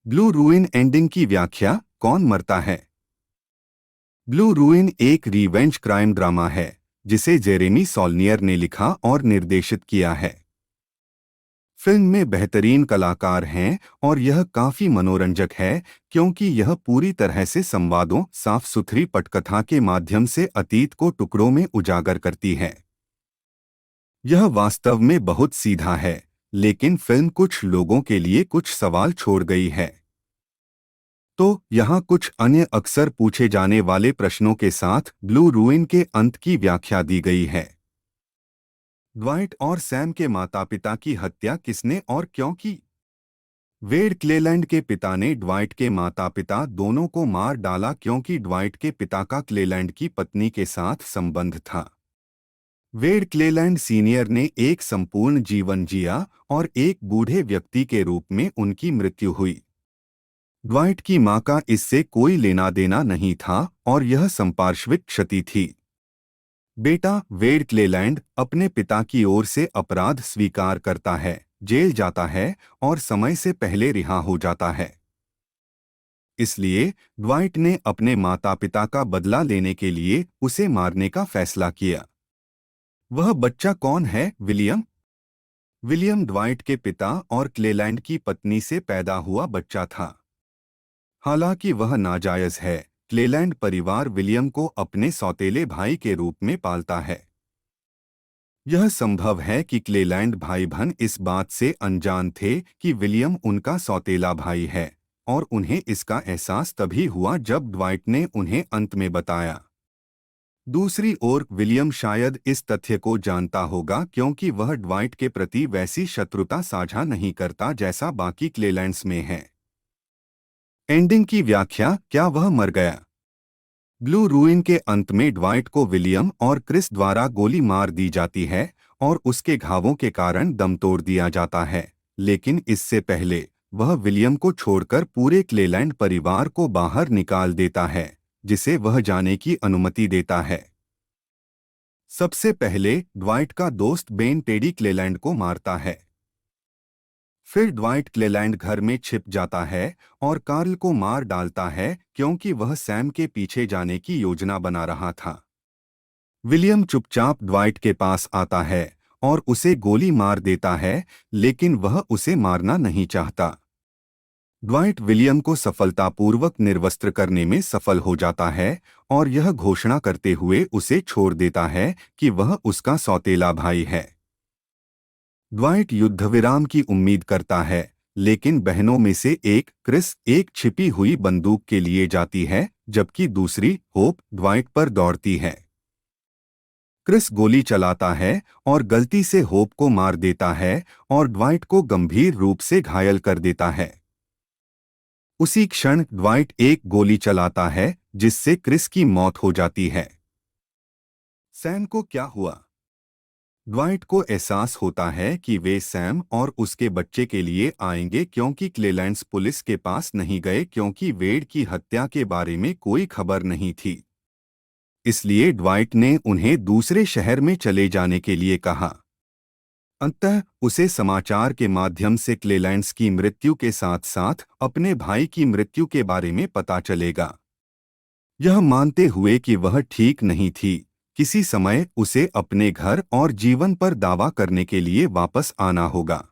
Blue रूइन ending की व्याख्या। कौन मरता है? ब्लू रूइन एक रिवेंज क्राइम ड्रामा है जिसे जेरेमी सॉलनियर ने लिखा और निर्देशित किया है। फिल्म में बेहतरीन कलाकार हैं और यह काफी मनोरंजक है क्योंकि यह पूरी तरह से संवादों, साफ सुथरी पटकथा के माध्यम से अतीत को टुकड़ों में उजागर करती है। यह वास्तव में बहुत सीधा है, लेकिन फिल्म कुछ लोगों के लिए कुछ सवाल छोड़ गई है। तो यहाँ कुछ अन्य अक्सर पूछे जाने वाले प्रश्नों के साथ ब्लू रूइन के अंत की व्याख्या दी गई है। ड्वाइट और सैम के माता-पिता की हत्या किसने और क्यों की? वेड क्लेलैंड के पिता ने ड्वाइट के माता-पिता दोनों को मार डाला क्योंकि ड्वाइट के पिता का क्लेलैंड की पत्नी के साथ संबंध था। वेड क्लेलैंड सीनियर ने एक संपूर्ण जीवन जिया और एक बूढ़े व्यक्ति के रूप में उनकी मृत्यु हुई। ड्वाइट की मां का इससे कोई लेना देना नहीं था और यह संपार्श्विक क्षति थी। बेटा वेड क्लेलैंड अपने पिता की ओर से अपराध स्वीकार करता है, जेल जाता है और समय से पहले रिहा हो जाता है। इसलिए ड्वाइट ने अपने माता पिता का बदला लेने के लिए उसे मारने का फैसला किया। वह बच्चा कौन है? विलियम। विलियम ड्वाइट के पिता और क्लेलैंड की पत्नी से पैदा हुआ बच्चा था। हालांकि वह नाजायज है, क्लेलैंड परिवार विलियम को अपने सौतेले भाई के रूप में पालता है। यह संभव है कि क्लेलैंड भाई बहन इस बात से अनजान थे कि विलियम उनका सौतेला भाई है और उन्हें इसका एहसास तभी हुआ जब ड्वाइट ने उन्हें अंत में बताया। दूसरी ओर विलियम शायद इस तथ्य को जानता होगा क्योंकि वह ड्वाइट के प्रति वैसी शत्रुता साझा नहीं करता जैसा बाकी क्लेलैंड्स में है। एंडिंग की व्याख्या। क्या वह मर गया? ब्लू रूइन के अंत में ड्वाइट को विलियम और क्रिस द्वारा गोली मार दी जाती है और उसके घावों के कारण दम तोड़ दिया जाता है, लेकिन इससे पहले वह विलियम को छोड़कर पूरे क्लेलैंड परिवार को बाहर निकाल देता है, जिसे वह जाने की अनुमति देता है। सबसे पहले ड्वाइट का दोस्त बेन टेडी क्लेलैंड को मारता है। फिर ड्वाइट क्लेलैंड घर में छिप जाता है और कार्ल को मार डालता है क्योंकि वह सैम के पीछे जाने की योजना बना रहा था। विलियम चुपचाप ड्वाइट के पास आता है और उसे गोली मार देता है, लेकिन वह उसे मारना नहीं चाहता। ड्वाइट विलियम को सफलतापूर्वक निर्वस्त्र करने में सफल हो जाता है और यह घोषणा करते हुए उसे छोड़ देता है कि वह उसका सौतेला भाई है। ड्वाइट युद्धविराम की उम्मीद करता है, लेकिन बहनों में से एक, क्रिस, एक छिपी हुई बंदूक के लिए जाती है, जबकि दूसरी, होप, ड्वाइट पर दौड़ती है। क्रिस गोली चलाता है और गलती से होप को मार देता है और ड्वाइट को गंभीर रूप से घायल कर देता है। उसी क्षण ड्वाइट एक गोली चलाता है जिससे क्रिस की मौत हो जाती है। सैम को क्या हुआ? ड्वाइट को एहसास होता है कि वे सैम और उसके बच्चे के लिए आएंगे क्योंकि क्लेलैंड्स पुलिस के पास नहीं गए क्योंकि वेड की हत्या के बारे में कोई खबर नहीं थी। इसलिए ड्वाइट ने उन्हें दूसरे शहर में चले जाने के लिए कहा। अंततः उसे समाचार के माध्यम से क्लेलैंड्स की मृत्यु के साथ साथ अपने भाई की मृत्यु के बारे में पता चलेगा। यह मानते हुए कि वह ठीक नहीं थी, किसी समय उसे अपने घर और जीवन पर दावा करने के लिए वापस आना होगा।